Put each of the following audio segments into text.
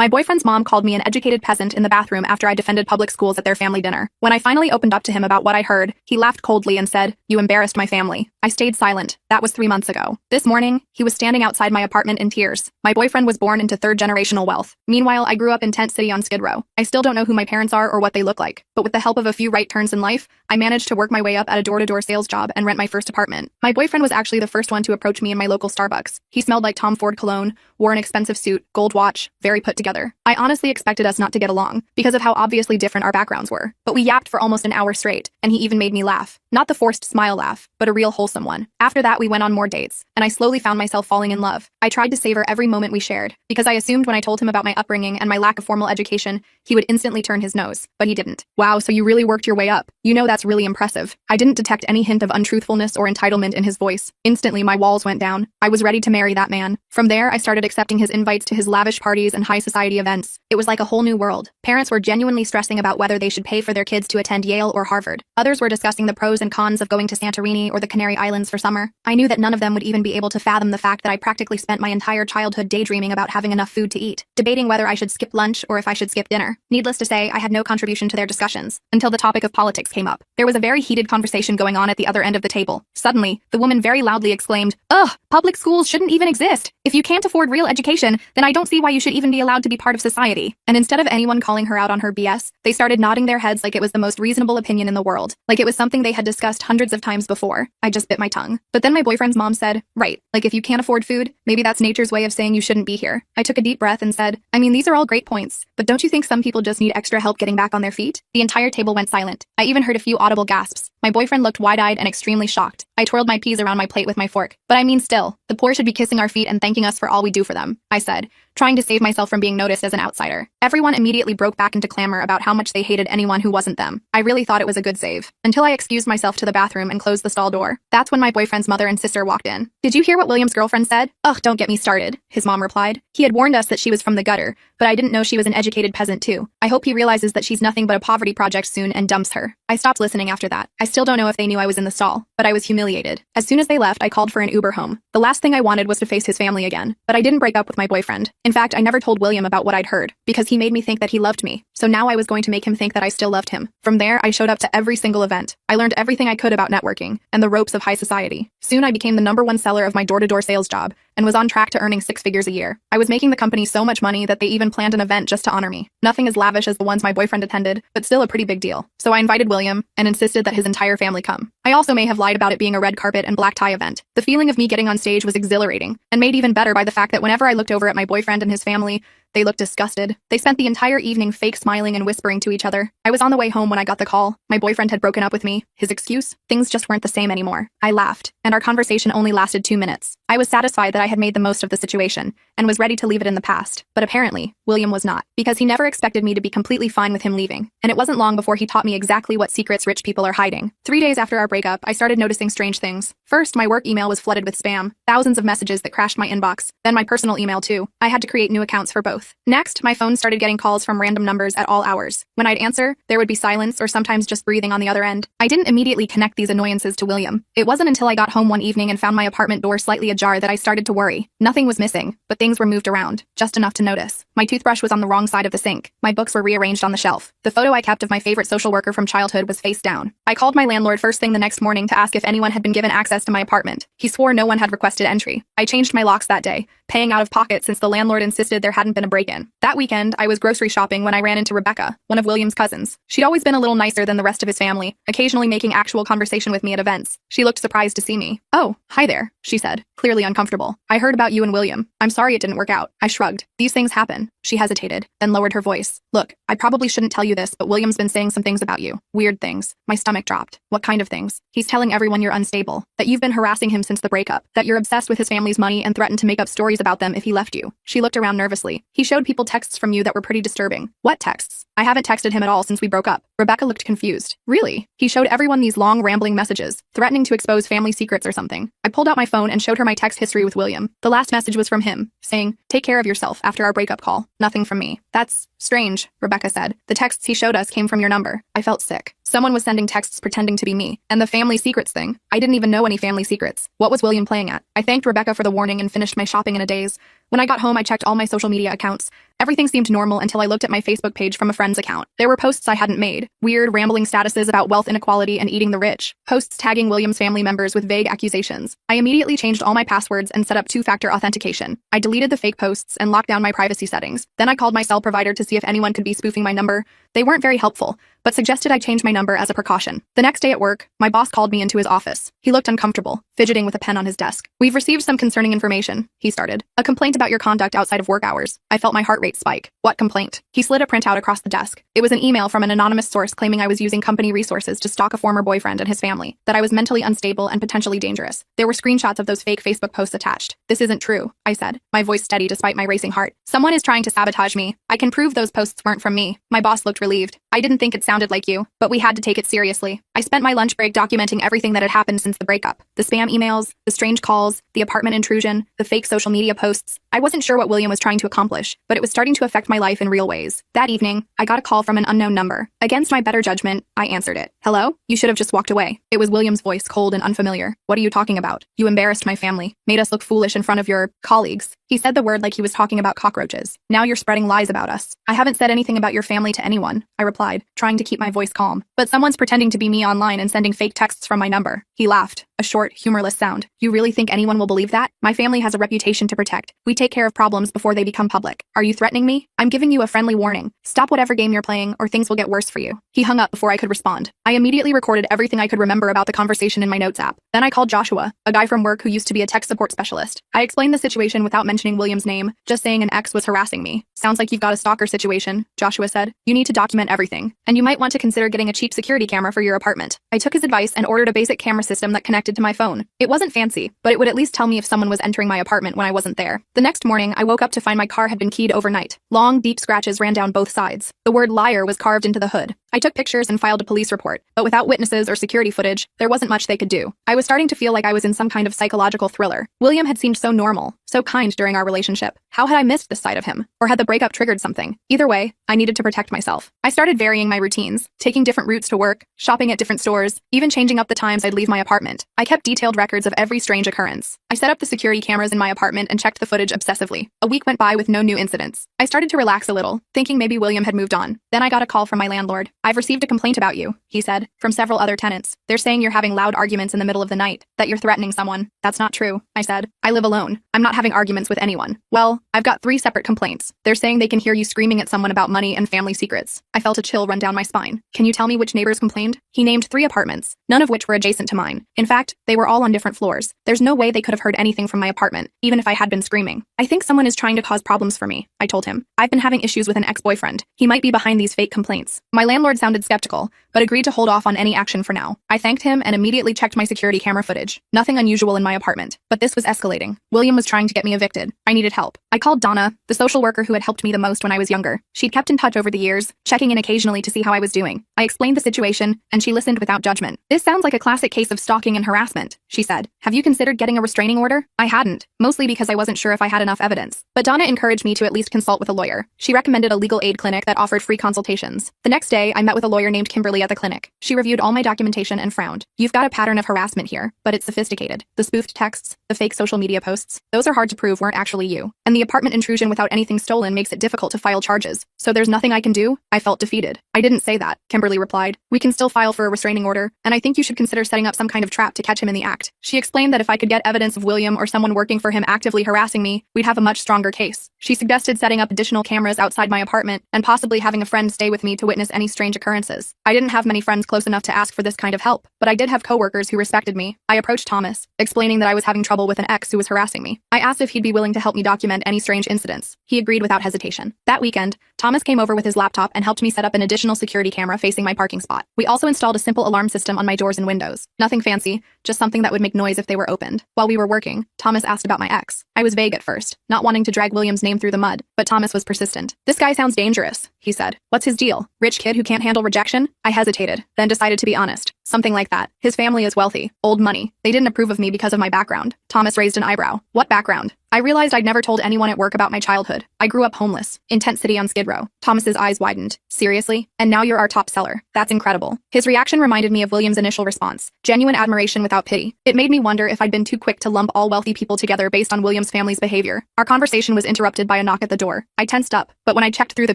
My boyfriend's mom called me an educated peasant in the bathroom after I defended public schools at their family dinner. When I finally opened up to him about what I heard, he laughed coldly and said, "You embarrassed my family." I stayed silent. That was 3 months ago. This morning, he was standing outside my apartment in tears. My boyfriend was born into third-generational wealth. Meanwhile, I grew up in Tent City on Skid Row. I still don't know who my parents are or what they look like, but with the help of a few right turns in life, I managed to work my way up at a door-to-door sales job and rent my first apartment. My boyfriend was actually the first one to approach me in my local Starbucks. He smelled like Tom Ford cologne, wore an expensive suit, gold watch, very put together. I honestly expected us not to get along, because of how obviously different our backgrounds were. But we yapped for almost an hour straight, and he even made me laugh. Not the forced smile laugh, but a real wholesome one. After that, we went on more dates, and I slowly found myself falling in love. I tried to savor every moment we shared, because I assumed when I told him about my upbringing and my lack of formal education, he would instantly turn his nose. But he didn't. Wow, so you really worked your way up. You know, that's really impressive. I didn't detect any hint of untruthfulness or entitlement in his voice. Instantly, my walls went down. I was ready to marry that man. From there, I started accepting his invites to his lavish parties and high society events. It was like a whole new world. Parents were genuinely stressing about whether they should pay for their kids to attend Yale or Harvard. Others were discussing the pros and cons of going to Santorini or the Canary Islands for summer. I knew that none of them would even be able to fathom the fact that I practically spent my entire childhood daydreaming about having enough food to eat, debating whether I should skip lunch or if I should skip dinner. Needless to say, I had no contribution to their discussions, until the topic of politics came up. There was a very heated conversation going on at the other end of the table. Suddenly, the woman very loudly exclaimed, "Ugh, public schools shouldn't even exist. If you can't afford real education, then I don't see why you should even be allowed to be part of society." And instead of anyone calling her out on her BS, they started nodding their heads like it was the most reasonable opinion in the world, like it was something they had discussed hundreds of times before. I just bit my tongue. But then my boyfriend's mom said, "Right, like if you can't afford food, maybe that's nature's way of saying you shouldn't be here." I took a deep breath and said, "I mean, these are all great points, but don't you think some people just need extra help getting back on their feet?" The entire table went silent. I even heard a few audible gasps. My boyfriend looked wide-eyed and extremely shocked. I twirled my peas around my plate with my fork. "But I mean still, the poor should be kissing our feet and thanking us for all we do for them," I said, trying to save myself from being noticed as an outsider. Everyone immediately broke back into clamor about how much they hated anyone who wasn't them. I really thought it was a good save, until I excused myself to the bathroom and closed the stall door. That's when my boyfriend's mother and sister walked in. "Did you hear what William's girlfriend said?" "Ugh, don't get me started," his mom replied. "He had warned us that she was from the gutter, but I didn't know she was an educated peasant too. I hope he realizes that she's nothing but a poverty project soon and dumps her." I stopped listening after that. I still don't know if they knew I was in the stall, but I was humiliated. As soon as they left, I called for an Uber home. The last thing I wanted was to face his family again, but I didn't break up with my boyfriend. In fact, I never told William about what I'd heard, because he made me think that he loved me. So now I was going to make him think that I still loved him. From there, I showed up to every single event. I learned everything I could about networking and the ropes of high society. Soon I became the #1 seller of my door-to-door sales job and was on track to earning 6 figures a year. I was making the company so much money that they even planned an event just to honor me. Nothing as lavish as the ones my boyfriend attended, but still a pretty big deal. So I invited William and insisted that his entire family come. I also may have lied about it being a red carpet and black tie event. The feeling of me getting on stage was exhilarating, and made even better by the fact that whenever I looked over at my boyfriend and his family, they looked disgusted. They spent the entire evening fake smiling and whispering to each other. I was on the way home when I got the call. My boyfriend had broken up with me. His excuse? Things just weren't the same anymore. I laughed, and our conversation only lasted 2 minutes. I was satisfied that I had made the most of the situation, and was ready to leave it in the past. But apparently, William was not, because he never expected me to be completely fine with him leaving. And it wasn't long before he taught me exactly what secrets rich people are hiding. 3 days after our breakup, I started noticing strange things. First, my work email was flooded with spam, thousands of messages that crashed my inbox. Then my personal email too. I had to create new accounts for both. Next, my phone started getting calls from random numbers at all hours. When I'd answer, there would be silence or sometimes just breathing on the other end. I didn't immediately connect these annoyances to William. It wasn't until I got home one evening and found my apartment door slightly ajar that I started to worry. Nothing was missing, but things were moved around, just enough to notice. My toothbrush was on the wrong side of the sink. My books were rearranged on the shelf. The photo I kept of my favorite social worker from childhood was face down. I called my landlord first thing the next morning to ask if anyone had been given access to my apartment. He swore no one had requested entry. I changed my locks that day, paying out of pocket since the landlord insisted there hadn't been a break-in. That weekend, I was grocery shopping when I ran into Rebecca, one of William's cousins. She'd always been a little nicer than the rest of his family, occasionally making actual conversation with me at events. She looked surprised to see me. "Oh, hi there," she said, clearly uncomfortable. "I heard about you and William. I'm sorry it didn't work out." I shrugged. "These things happen." She hesitated, then lowered her voice. "Look, I probably shouldn't tell you this, but William's been saying some things about you. Weird things." My stomach dropped. "What kind of things?" "He's telling everyone you're unstable, that you've been harassing him since the breakup, that you're obsessed with his family's money and threatened to make up stories about them if he left you." She looked around nervously. "He showed people texts from you that were pretty disturbing." "What texts?" "I haven't texted him at all since we broke up." Rebecca looked confused. "Really?" "He showed everyone these long, rambling messages, threatening to expose family secrets or something." I pulled out my phone and showed her my text history with William. The last message was from him, saying, "Take care of yourself," after our breakup call. Nothing from me. "That's strange," Rebecca said. "The texts he showed us came from your number." I felt sick. Someone was sending texts pretending to be me. And the family secrets thing. I didn't even know any family secrets. What was William playing at? I thanked Rebecca for the warning and finished my shopping in a daze. When I got home, I checked all my social media accounts. Everything seemed normal until I looked at my Facebook page from a friend's account. There were posts I hadn't made, weird, rambling statuses about wealth inequality and eating the rich, posts tagging William's family members with vague accusations. I immediately changed all my passwords and set up two-factor authentication. I deleted the fake posts and locked down my privacy settings. Then I called my cell provider to see if anyone could be spoofing my number. They weren't very helpful, but suggested I change my number as a precaution. The next day at work, my boss called me into his office. He looked uncomfortable, fidgeting with a pen on his desk. "We've received some concerning information," he started. "A complaint about your conduct outside of work hours." I felt my heart rate spike. "What complaint?" He slid a printout across the desk. It was an email from an anonymous source claiming I was using company resources to stalk a former boyfriend and his family, that I was mentally unstable and potentially dangerous. There were screenshots of those fake Facebook posts attached. "This isn't true," I said, my voice steady despite my racing heart. "Someone is trying to sabotage me. I can prove those posts weren't from me." My boss looked relieved. "I didn't think it sounded like you, but we had to take it seriously." I spent my lunch break documenting everything that had happened since the breakup. The spam emails, the strange calls, the apartment intrusion, the fake social media posts. I wasn't sure what William was trying to accomplish, but it was starting to affect my life in real ways. That evening, I got a call from an unknown number. Against my better judgment, I answered it. "Hello? You should have just walked away." It was William's voice, cold and unfamiliar. "What are you talking about? You embarrassed my family, made us look foolish in front of your colleagues." He said the word like he was talking about cockroaches. "Now you're spreading lies about us." "I haven't said anything about your family to anyone," I replied, trying to keep my voice calm. "But someone's pretending to be me online and sending fake texts from my number." He laughed, a short, humorless sound. "You really think anyone will believe that? My family has a reputation to protect. We take care of problems before they become public. Are you threatening me? I'm giving you a friendly warning. Stop whatever game you're playing or things will get worse for you." He hung up before I could respond. I immediately recorded everything I could remember about the conversation in my notes app. Then I called Joshua, a guy from work who used to be a tech support specialist. I explained the situation without mentioning William's name, just saying an ex was harassing me. "Sounds like you've got a stalker situation," Joshua said. "You need to document everything, and you might want to consider getting a cheap security camera for your apartment." I took his advice and ordered a basic camera system that connected to my phone. It wasn't fancy, but it would at least tell me if someone was entering my apartment when I wasn't there. The next morning, I woke up to find my car had been keyed overnight. Long, deep scratches ran down both sides. The word liar was carved into the hood. I took pictures and filed a police report, but without witnesses or security footage, there wasn't much they could do. I was starting to feel like I was in some kind of psychological thriller. William had seemed so normal, so kind during our relationship. How had I missed this side of him? Or had the breakup triggered something? Either way, I needed to protect myself. I started varying my routines, taking different routes to work, shopping at different stores, even changing up the times I'd leave my apartment. I kept detailed records of every strange occurrence. I set up the security cameras in my apartment and checked the footage obsessively. A week went by with no new incidents. I started to relax a little, thinking maybe William had moved on. Then I got a call from my landlord. "I've received a complaint about you," he said, "from several other tenants. They're saying you're having loud arguments in the middle of the night, that you're threatening someone." "That's not true," I said. "I live alone. I'm not having arguments with anyone." "Well, I've got 3 separate complaints. They're saying they can hear you screaming at someone about money and family secrets." I felt a chill run down my spine. "Can you tell me which neighbors complained?" He named 3 apartments, none of which were adjacent to mine. In fact, they were all on different floors. There's no way they could have heard anything from my apartment, even if I had been screaming. "I think someone is trying to cause problems for me," I told him. "I've been having issues with an ex-boyfriend. He might be behind these fake complaints." My landlord sounded skeptical, but agreed to hold off on any action for now. I thanked him and immediately checked my security camera footage. Nothing unusual in my apartment, but this was escalating. William was trying to get me evicted. I needed help. I called Donna, the social worker who had helped me the most when I was younger. She'd kept in touch over the years, checking in occasionally to see how I was doing. I explained the situation, and she listened without judgment. "This sounds like a classic case of stalking and harassment," she said. "Have you considered getting a restraining order?" I hadn't, mostly because I wasn't sure if I had enough evidence. But Donna encouraged me to at least consult with a lawyer. She recommended a legal aid clinic that offered free consultations. The next day, I met with a lawyer named Kimberly at the clinic. She reviewed all my documentation and frowned. "You've got a pattern of harassment here, but it's sophisticated. The spoofed texts, the fake social media posts, those are hard to prove weren't actually you. And the apartment intrusion without anything stolen makes it difficult to file charges. So there's nothing I can do?" I felt defeated. "I didn't say that," Kimberly replied. "We can still file for a restraining order, and I think you should consider setting up some kind of trap to catch him in the act." She explained that if I could get evidence of William or someone working for him actively harassing me, we'd have a much stronger case. She suggested setting up additional cameras outside my apartment and possibly having a friend stay with me to witness any strange occurrences. I didn't have many friends close enough to ask for this kind of help, but I did have coworkers who respected me. I approached Thomas, explaining that I was having trouble with an ex who was harassing me. I asked if he'd be willing to help me document any strange incidents. He agreed without hesitation. That weekend, Thomas came over with his laptop and helped me set up an additional security camera facing my parking spot. We also installed a simple alarm system on my doors and windows. Nothing fancy, just something that would make noise if they were opened. While we were working, Thomas asked about my ex. I was vague at first, not wanting to drag William's name through the mud, but Thomas was persistent. "This guy sounds dangerous," he said. "What's his deal? Rich kid who can't handle rejection?" I hesitated, then decided to be honest. "Something like that. His family is wealthy, old money. They didn't approve of me because of my background." Thomas raised an eyebrow. "What background?" I realized I'd never told anyone at work about my childhood. I grew up homeless, in Tent City on Skid Row. Thomas's eyes widened. Seriously? And now you're our top seller. That's incredible. His reaction reminded me of William's initial response. Genuine admiration without pity. It made me wonder if I'd been too quick to lump all wealthy people together based on William's family's behavior. Our conversation was interrupted by a knock at the door. I tensed up, but when I checked through the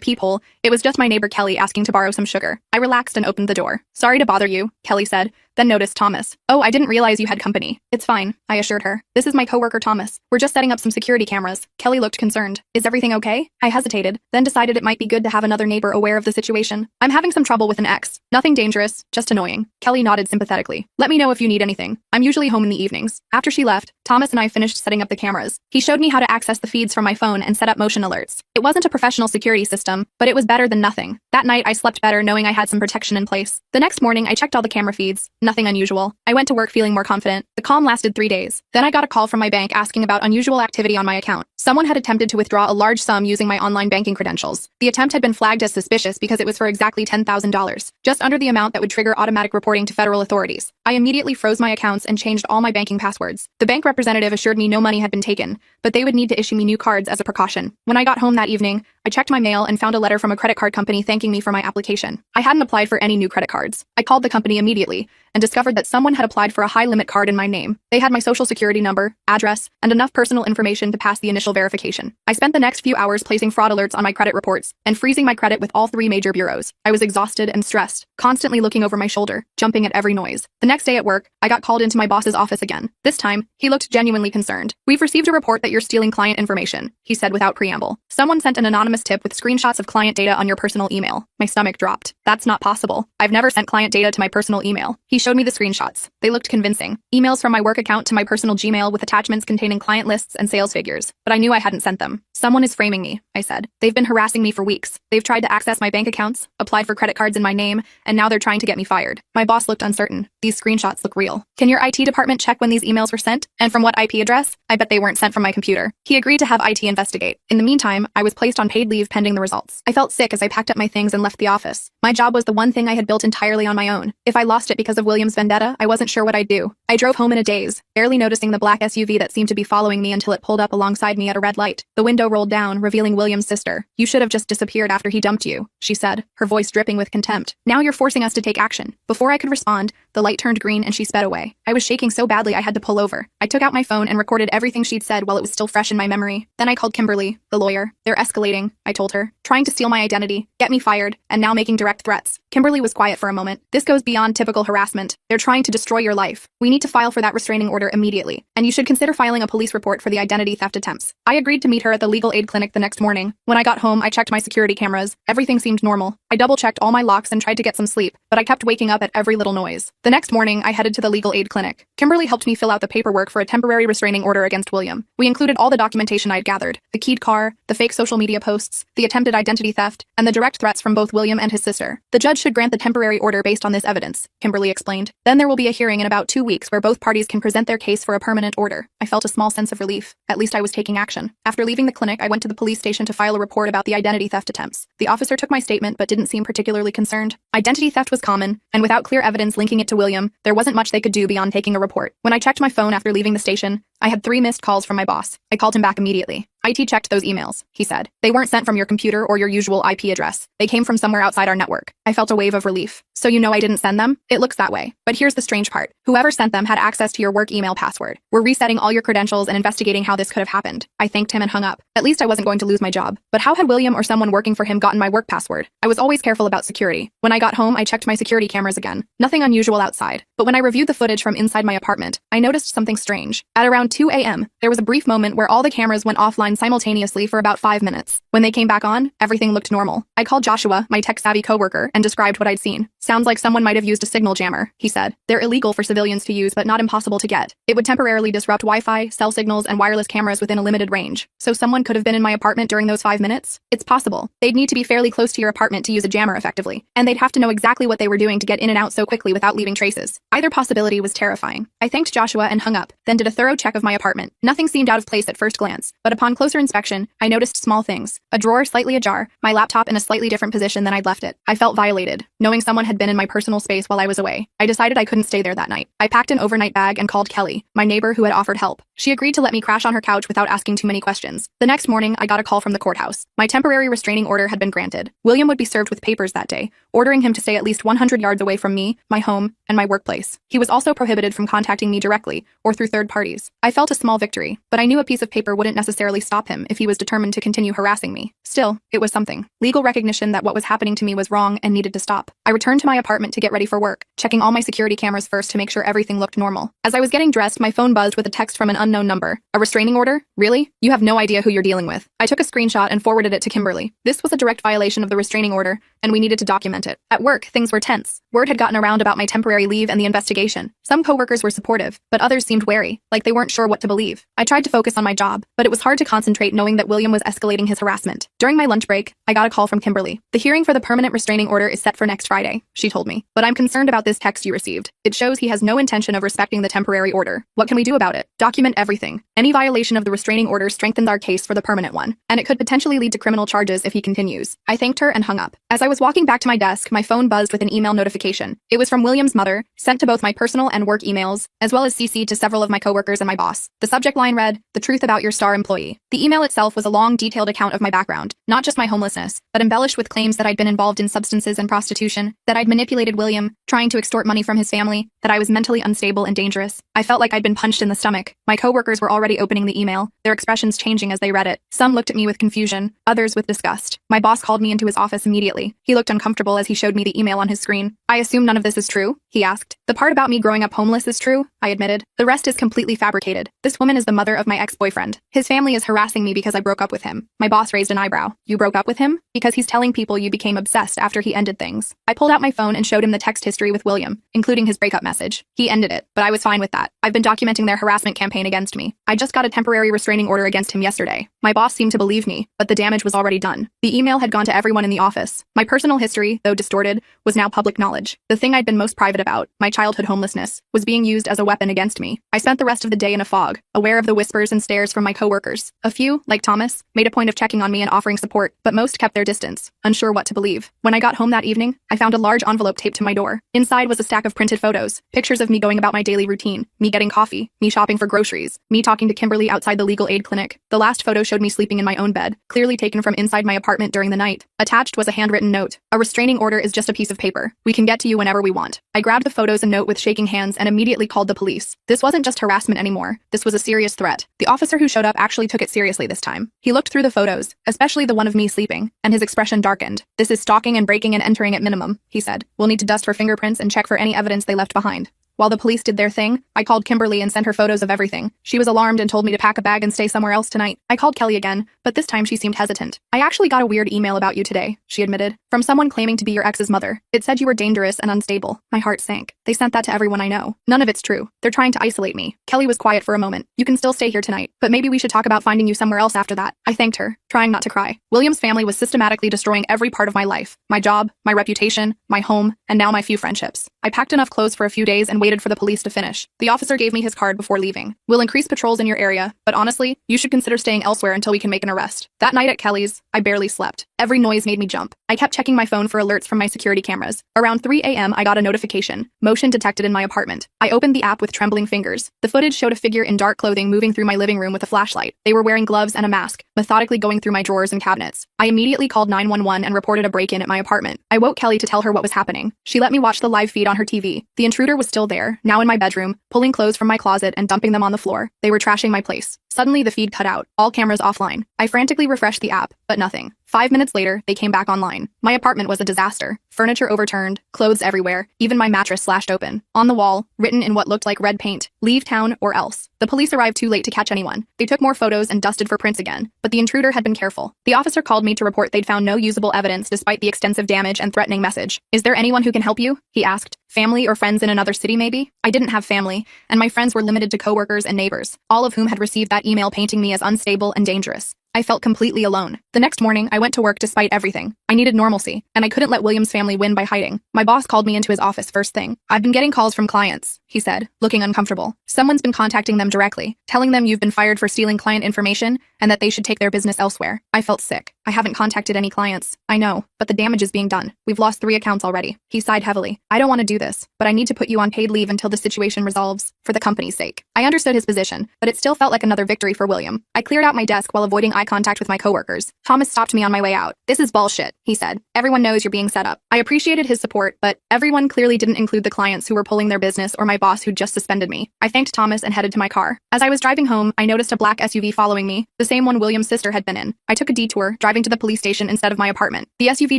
peephole, it was just my neighbor Kelly asking to borrow some sugar. I relaxed and opened the door. Sorry to bother you, Kelly said, then noticed Thomas. Oh, I didn't realize you had company. It's fine, I assured her. This is my coworker Thomas. We're just setting up some security cameras. Kelly looked concerned. Is everything okay? I hesitated, then decided it might be good to have another neighbor aware of the situation. I'm having some trouble with an ex. Nothing dangerous, just annoying. Kelly nodded sympathetically. Let me know if you need anything. I'm usually home in the evenings. After she left, Thomas and I finished setting up the cameras. He showed me how to access the feeds from my phone and set up motion alerts. It wasn't a professional security system, but it was better than nothing. That night, I slept better knowing I had some protection in place. The next morning, I checked all the camera feeds. Nothing unusual. I went to work feeling more confident. The calm lasted 3 days. Then I got a call from my bank asking about unusual activity on my account. Someone had attempted to withdraw a large sum using my online banking credentials. The attempt had been flagged as suspicious because it was for exactly $10,000, just under the amount that would trigger automatic reporting to federal authorities. I immediately froze my accounts and changed all my banking passwords. The bank representative assured me no money had been taken, but they would need to issue me new cards as a precaution. When I got home that evening, I checked my mail and found a letter from a credit card company thanking me for my application. I hadn't applied for any new credit cards. I called the company immediately and discovered that someone had applied for a high-limit card in my name. They had my social security number, address, and enough personal information to pass the initial verification. I spent the next few hours placing fraud alerts on my credit reports and freezing my credit with all 3 major bureaus. I was exhausted and stressed, constantly looking over my shoulder, jumping at every noise. The next day at work, I got called into my boss's office again. This time, he looked genuinely concerned. We've received a report that you're stealing client information, he said without preamble. Someone sent an anonymous tip with screenshots of client data on your personal email. My stomach dropped. That's not possible. I've never sent client data to my personal email. He showed me the screenshots. They looked convincing. Emails from my work account to my personal Gmail with attachments containing client lists and sales figures. But I knew I hadn't sent them. Someone is framing me, I said. They've been harassing me for weeks. They've tried to access my bank accounts, applied for credit cards in my name, and now they're trying to get me fired. My boss looked uncertain. These screenshots look real. Can your IT department check when these emails were sent? And from what IP address? I bet they weren't sent from my computer. He agreed to have IT investigate. In the meantime, I was placed on paid leave pending the results. I felt sick as I packed up my things and left the office. My job was the one thing I had built entirely on my own. If I lost it because of William's vendetta, I wasn't sure what I'd do. I drove home in a daze, barely noticing the black SUV that seemed to be following me until it pulled up alongside me at a red light. The window rolled down, revealing William's sister. You should have just disappeared after he dumped you, she said, her voice dripping with contempt. Now you're forcing us to take action. Before I could respond, the light turned green and she sped away. I was shaking so badly I had to pull over. I took out my phone and recorded everything she'd said while it was still fresh in my memory. Then I called Kimberly, the lawyer. They're escalating, I told her, trying to steal my identity, get me fired, and now making direct threats. Kimberly was quiet for a moment. This goes beyond typical harassment. They're trying to destroy your life. We need to file for that restraining order immediately, and you should consider filing a police report for the identity theft attempts. I agreed to meet her at the legal aid clinic the next morning. When I got home, I checked my security cameras. Everything seemed normal. I double-checked all my locks and tried to get some sleep, but I kept waking up at every little noise. The next morning, I headed to the legal aid clinic. Kimberly helped me fill out the paperwork for a temporary restraining order against William. We included all the documentation I'd gathered: the keyed car, the fake social media posts, the attempted identity theft, and the direct threats from both William and his sister. The judge should grant the temporary order based on this evidence, Kimberly explained. Then there will be a hearing in about 2 weeks where both parties can present their case for a permanent order. I felt a small sense of relief. At least I was taking action. After leaving the clinic, I went to the police station to file a report about the identity theft attempts. The officer took my statement but didn't seem particularly concerned. Identity theft was common, and without clear evidence linking it to William, there wasn't much they could do beyond taking a report. When I checked my phone after leaving the station, I had 3 missed calls from my boss. I called him back immediately. IT checked those emails, he said. They weren't sent from your computer or your usual IP address. They came from somewhere outside our network. I felt a wave of relief. So you know I didn't send them? It looks that way. But here's the strange part. Whoever sent them had access to your work email password. We're resetting all your credentials and investigating how this could have happened. I thanked him and hung up. At least I wasn't going to lose my job. But how had William or someone working for him gotten my work password? I was always careful about security. When I got home, I checked my security cameras again. Nothing unusual outside. But when I reviewed the footage from inside my apartment, I noticed something strange. At around 2 a.m., there was a brief moment where all the cameras went offline simultaneously for about 5 minutes. When they came back on, everything looked normal. I called Joshua, my tech-savvy coworker, and described what I'd seen. Sounds like someone might have used a signal jammer, he said. They're illegal for civilians to use, but not impossible to get. It would temporarily disrupt Wi-Fi, cell signals, and wireless cameras within a limited range. So someone could have been in my apartment during those 5 minutes? It's possible. They'd need to be fairly close to your apartment to use a jammer effectively, and they'd have to know exactly what they were doing to get in and out so quickly without leaving traces. Either possibility was terrifying. I thanked Joshua and hung up, then did a thorough check of my apartment. Nothing seemed out of place at first glance, but upon closer closer inspection, I noticed small things. A drawer slightly ajar, my laptop in a slightly different position than I'd left it. I felt violated, knowing someone had been in my personal space while I was away. I decided I couldn't stay there that night. I packed an overnight bag and called Kelly, my neighbor who had offered help. She agreed to let me crash on her couch without asking too many questions. The next morning, I got a call from the courthouse. My temporary restraining order had been granted. William would be served with papers that day, ordering him to stay at least 100 yards away from me, my home, and my workplace. He was also prohibited from contacting me directly or through third parties. I felt a small victory, but I knew a piece of paper wouldn't necessarily stop him if he was determined to continue harassing me. Still, it was something. Legal recognition that what was happening to me was wrong and needed to stop. I returned to my apartment to get ready for work, checking all my security cameras first to make sure everything looked normal. As I was getting dressed, my phone buzzed with a text from an unknown number. A restraining order? Really? You have no idea who you're dealing with. I took a screenshot and forwarded it to Kimberly. This was a direct violation of the restraining order, and we needed to document it. At work, things were tense. Word had gotten around about my temporary leave and the investigation. Some coworkers were supportive, but others seemed wary, like they weren't sure what to believe. I tried to focus on my job, but it was hard to concentrate knowing that William was escalating his harassment. During my lunch break, I got a call from Kimberly. The hearing for the permanent restraining order is set for next Friday, she told me. But I'm concerned about this text you received. It shows he has no intention of respecting the temporary order. What can we do about it? Document everything. Any violation of the restraining order strengthens our case for the permanent one, and it could potentially lead to criminal charges if he continues. I thanked her and hung up. As I was walking back to my desk, my phone buzzed with an email notification. It was from William's mother, sent to both my personal and work emails, as well as CC'd to several of my coworkers and my boss. The subject line read, "The truth about your star employee." The email itself was a long, detailed account of my background, not just my homelessness, but embellished with claims that I'd been involved in substances and prostitution, that I'd manipulated William, trying to extort money from his family, that I was mentally unstable and dangerous. I felt like I'd been punched in the stomach. My coworkers were already opening the email, their expressions changing as they read it. Some looked at me with confusion, others with disgust. My boss called me into his office immediately. He looked uncomfortable as he showed me the email on his screen. "I assume none of this is true?" he asked. "The part about me growing up homeless is true," I admitted. "The rest is completely fabricated. This woman is the mother of my ex-boyfriend. His family is harassing me because I broke up with him." My boss raised an eyebrow. "You broke up with him? Because he's telling people you became obsessed after he ended things." I pulled out my phone and showed him the text history with William, including his breakup message. He ended it, but I was fine with that. I've been documenting their harassment campaign against me. I just got a temporary restraining order against him yesterday. My boss seemed to believe me, but the damage was already done. The email had gone to everyone in the office. My personal history, though distorted, was now public knowledge. The thing I'd been most private about, my childhood homelessness, was being used as a weapon against me. I spent the rest of the day in a fog, aware of the whispers and stares from my coworkers. A few, like Thomas, made a point of checking on me and offering support, but most kept their distance, unsure what to believe. When I got home that evening, I found a large envelope taped to my door. Inside was a stack of printed photos, pictures of me going about my daily routine, me getting coffee, me shopping for groceries, me talking to Kimberly outside the legal aid clinic. The last photo showed me sleeping in my own bed, clearly taken from inside my apartment during the night. Attached was a handwritten note. "A restraining order is just a piece of paper. We can get to you whenever we want." I grabbed the photos and note with shaking hands and immediately called the police. This wasn't just harassment anymore. This was a serious threat. The officer who showed up actually took it seriously this time. He looked through the photos, especially the one of me sleeping, and his expression darkened. "This is stalking and breaking and entering at minimum," he said. "We'll need to dust for fingerprints and check for any evidence they left behind." While the police did their thing, I called Kimberly and sent her photos of everything. She was alarmed and told me to pack a bag and stay somewhere else tonight. I called Kelly again, but this time she seemed hesitant. "I actually got a weird email about you today," she admitted, "from someone claiming to be your ex's mother. It said you were dangerous and unstable." My heart sank. They sent that to everyone I know. None of it's true. They're trying to isolate me. Kelly was quiet for a moment. "You can still stay here tonight, but maybe we should talk about finding you somewhere else after that." I thanked her, trying not to cry. William's family was systematically destroying every part of my life. My job, my reputation, my home, and now my few friendships. I packed enough clothes for a few days and waited for the police to finish. The officer gave me his card before leaving. "We'll increase patrols in your area, but honestly, you should consider staying elsewhere until we can make an arrest." That night at Kelly's, I barely slept. Every noise made me jump. I kept checking my phone for alerts from my security cameras. Around 3 a.m., I got a notification. Motion detected in my apartment. I opened the app with trembling fingers. The footage showed a figure in dark clothing moving through my living room with a flashlight. They were wearing gloves and a mask, methodically going through my drawers and cabinets. I immediately called 911 and reported a break-in at my apartment. I woke Kelly to tell her what was happening. She let me watch the live feed on her TV. The intruder was still there, now in my bedroom, pulling clothes from my closet and dumping them on the floor. They were trashing my place. Suddenly, the feed cut out, all cameras offline. I frantically refreshed the app, but nothing. 5 minutes later, they came back online. My apartment was a disaster. Furniture overturned, clothes everywhere, even my mattress slashed open. On the wall, written in what looked like red paint, "Leave town or else." The police arrived too late to catch anyone. They took more photos and dusted for prints again, but the intruder had been careful. The officer called me to report they'd found no usable evidence despite the extensive damage and threatening message. "Is there anyone who can help you?" he asked. "Family or friends in another city maybe?" I didn't have family, and my friends were limited to coworkers and neighbors, all of whom had received that email painting me as unstable and dangerous. I felt completely alone. The next morning, I went to work despite everything. I needed normalcy, and I couldn't let William's family win by hiding. My boss called me into his office first thing. "I've been getting calls from clients," he said, looking uncomfortable. Someone's been contacting them directly, telling them you've been fired for stealing client information and that they should take their business elsewhere. I felt sick. I haven't contacted any clients. I know, but the damage is being done. We've lost 3 accounts already. He sighed heavily. I don't want to do this, but I need to put you on paid leave until the situation resolves, for the company's sake. I understood his position, but it still felt like another victory for William. I cleared out my desk while avoiding eye contact with my coworkers. Thomas stopped me on my way out. This is bullshit, he said. Everyone knows you're being set up. I appreciated his support, but everyone clearly didn't include the clients who were pulling their business or my boss who'd just suspended me. I thanked Thomas and headed to my car. As I was driving home, I noticed a black SUV following me, the same one William's sister had been in. I took a detour, driving to the police station instead of my apartment. The SUV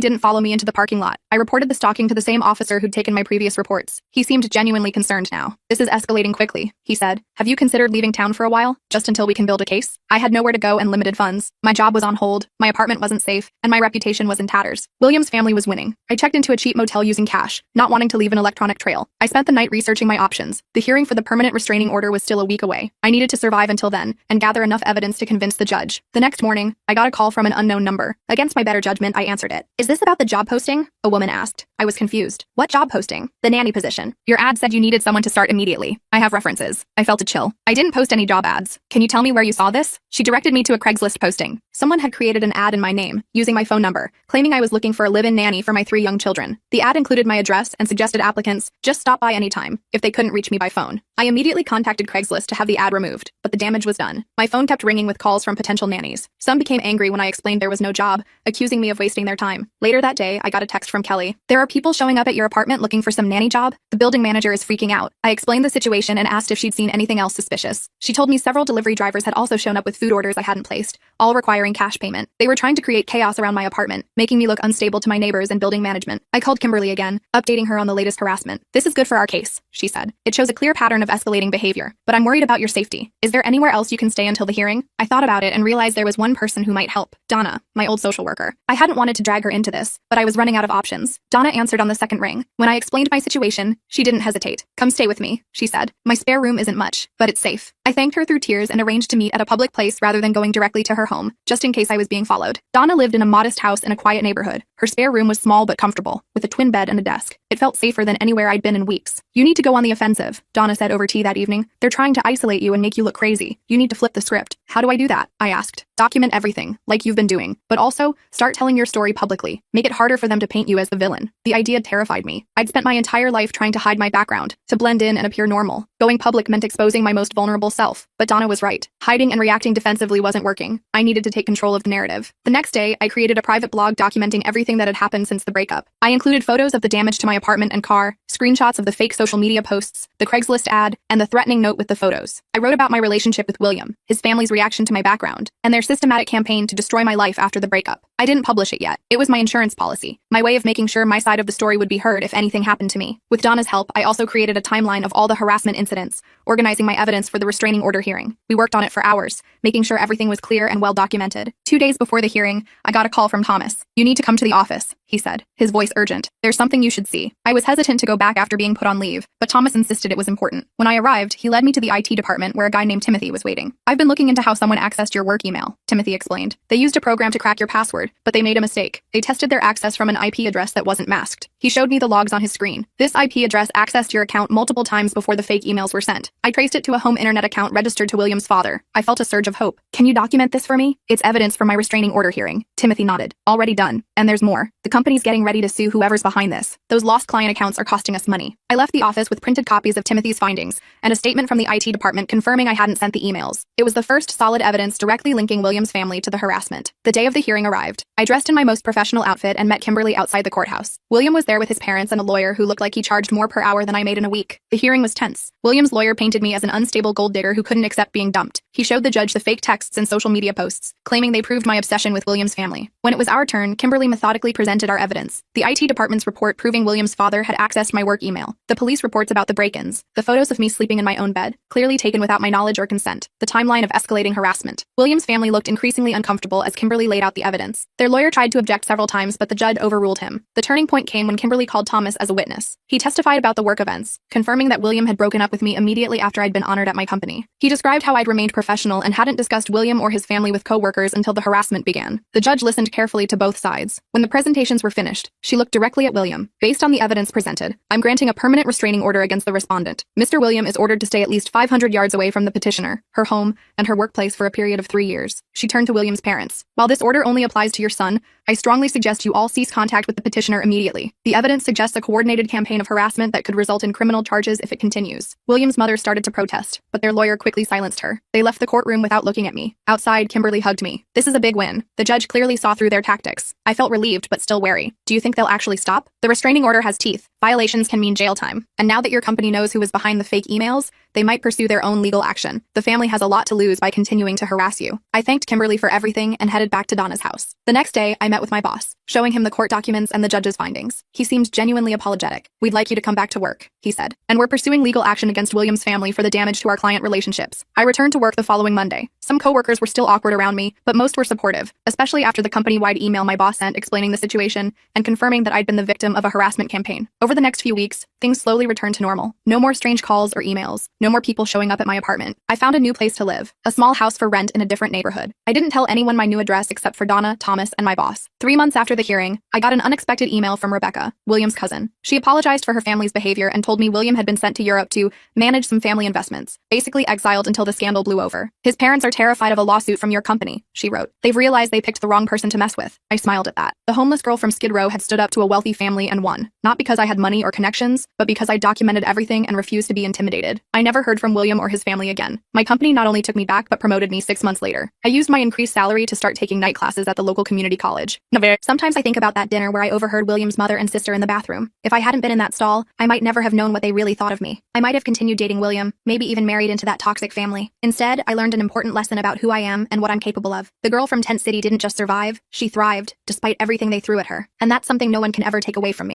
didn't follow me into the parking lot. I reported the stalking to the same officer who'd taken my previous reports. He seemed genuinely concerned now. This is escalating quickly, he said. Have you considered leaving town for a while, just until we can build a case? I had nowhere to go and limited funds. My job was on hold, my apartment wasn't safe, and my reputation was in tatters. William's family was winning. I checked into a cheap motel using cash, not wanting to leave an electronic trail. I spent the night researching my options. The hearing for the permanent restraining order was still a week away. I needed to survive until then, and gather enough evidence to convince the judge. The next morning, I got a call from an unknown number. Against my better judgment, I answered it. Is this about the job posting? A woman asked. I was confused. What job posting? The nanny position. Your ad said you needed someone to start immediately. I have references. I felt a chill. I didn't post any job ads. Can you tell me where you saw this? She directed me to a Craigslist posting. Someone had created an ad in my name, using my phone number, claiming I was looking for a live-in nanny for my 3 young children. The ad included my address and suggested applicants just stop by anytime, if they couldn't reach me by phone. I immediately contacted Craigslist to have the ad removed, but the damage was done. My phone kept ringing with calls from potential nannies. Some became angry when I explained there was no job, accusing me of wasting their time. Later that day, I got a text from Kelly. There are people showing up at your apartment looking for some nanny job. The building manager is freaking out. I explained the situation and asked if she'd seen anything else suspicious. She told me several delivery drivers had also shown up with food orders I hadn't placed, all requiring cash payment. They were trying to create chaos around my apartment, making me look unstable to my neighbors and building management. I called Kimberly again, updating her on the latest harassment. This is good for our case, she said. It shows a clear pattern of escalating behavior, but I'm worried about your safety. Is there anywhere else you can stay until the hearing? I thought about it and realized there was one person who might help. Donna, my old social worker. I hadn't wanted to drag her into this, but I was running out of options. Donna answered on the second ring. When I explained my situation, she didn't hesitate. Come stay with me, she said. My spare room isn't much, but it's safe. I thanked her through tears and arranged to meet at a public place rather than going directly to her home, just in case I was being followed. Donna lived in a modest house in a quiet neighborhood. Her spare room was small but comfortable, with a twin bed and a desk. It felt safer than anywhere I'd been in weeks. You need to go on the offensive, Donna said over tea that evening. They're trying to isolate you and make you look crazy. You need to flip the script. How do I do that? I asked. Document everything, like you've been doing, but also start telling your story publicly. Make it harder for them to paint you as the villain. The idea terrified me. I'd spent my entire life trying to hide my background, to blend in and appear normal. Going public meant exposing my most vulnerable self. But Donna was right. Hiding and reacting defensively wasn't working. I needed to take control of the narrative. The next day, I created a private blog documenting everything that had happened since the breakup. I included photos of the damage to my apartment and car, screenshots of the fake social media posts, the Craigslist ad, and the threatening note with the photos. I wrote about my relationship with William, his family's reaction to my background, and their systematic campaign to destroy my life after the breakup. I didn't publish it yet. It was my insurance policy, my way of making sure my side of the story would be heard if anything happened to me. With Donna's help, I also created a timeline of all the harassment incidents, organizing my evidence for the restraining order hearing. We worked on it for hours, making sure everything was clear and well documented. 2 days before the hearing, I got a call from Thomas. You need to come to the office, he said, his voice urgent. There's something you should see. I was hesitant to go back after being put on leave, but Thomas insisted it was important. When I arrived, he led me to the IT department where a guy named Timothy was waiting. I've been looking into how someone accessed your work email, Timothy explained. They used a program to crack your password, but they made a mistake. They tested their access from an IP address that wasn't masked. He showed me the logs on his screen. This IP address accessed your account multiple times before the fake emails were sent. I traced it to a home internet account registered to William's father. I felt a surge of hope. Can you document this for me? It's evidence for my restraining order hearing. Timothy nodded. Already done. And there's more. The company's getting ready to sue whoever's behind this. Those lost client accounts are costing us money. I left the office with printed copies of Timothy's findings and a statement from the IT department confirming I hadn't sent the emails. It was the first solid evidence directly linking William's family to the harassment. The day of the hearing arrived. I dressed in my most professional outfit and met Kimberly outside the courthouse. William was there with his parents and a lawyer who looked like he charged more per hour than I made in a week. The hearing was tense. William's lawyer painted me as an unstable gold digger who couldn't accept being dumped. He showed the judge the fake texts and social media posts, claiming they proved my obsession with William's family. When it was our turn, Kimberly methodically presented our evidence. The IT department's report proving William's father had accessed my work email. The police reports about the break-ins. The photos of me sleeping in my own bed, clearly taken without my knowledge or consent. The timeline of escalating harassment. William's family looked increasingly uncomfortable as Kimberly laid out the evidence. Their lawyer tried to object several times, but the judge overruled him. The turning point came when Kimberly called Thomas as a witness. He testified about the work events, confirming that William had broken up with me immediately after I'd been honored at my company. He described how I'd remained professional and hadn't discussed William or his family with coworkers until the harassment began. The judge listened carefully to both sides. When the presentations were finished, she looked directly at William. Based on the evidence presented, I'm granting a permanent restraining order against the respondent. Mr. William is ordered to stay at least 500 yards away from the petitioner, her home, and her workplace for a period of 3 years. She turned to William's parents. While this order only applies to your son, I strongly suggest you all cease contact with the petitioner immediately. The evidence suggests a coordinated campaign of harassment that could result in criminal charges if it continues. William's mother started to protest, but their lawyer quickly silenced her. They left the courtroom without looking at me. Outside, Kimberly hugged me. This is a big win. The judge clearly saw through their tactics. I felt relieved, but still wary. Do you think they'll actually stop? The restraining order has teeth. Violations can mean jail time. And now that your company knows who was behind the fake emails, they might pursue their own legal action. The family has a lot to lose by continuing to harass you. I thanked Kimberly for everything and headed back to Donna's house. The next day, I met with my boss, showing him the court documents and the judge's findings. He seemed genuinely apologetic. We'd like you to come back to work, he said. And we're pursuing legal action against William's family for the damage to our client relationships. I returned to work the following Monday. Some coworkers were still awkward around me, but most were supportive, especially after the company-wide email my boss sent explaining the situation and confirming that I'd been the victim of a harassment campaign. Over the next few weeks, things slowly returned to normal. No more strange calls or emails. No more people showing up at my apartment. I found a new place to live, a small house for rent in a different neighborhood. I didn't tell anyone my new address except for Donna, Thomas, and my boss. 3 months after the hearing, I got an unexpected email from Rebecca, William's cousin. She apologized for her family's behavior and told me William had been sent to Europe to manage some family investments, basically exiled until the scandal blew over. His parents are terrified of a lawsuit from your company, she wrote. They've realized they picked the wrong person to mess with. I smiled at that. The homeless girl from Skid Row had stood up to a wealthy family and won. Not because I had money or connections, but because I documented everything and refused to be intimidated. I never heard from William or his family again. My company not only took me back but promoted me 6 months later. I used my increased salary to start taking night classes at the local community college. Sometimes I think about that dinner where I overheard William's mother and sister in the bathroom. If I hadn't been in that stall, I might never have known what they really thought of me. I might have continued dating William, maybe even married into that toxic family. Instead, I learned an important lesson about who I am and what I'm capable of. The girl from Tent City didn't just survive, she thrived, despite everything they threw at her. And that's something no one can ever take away from me.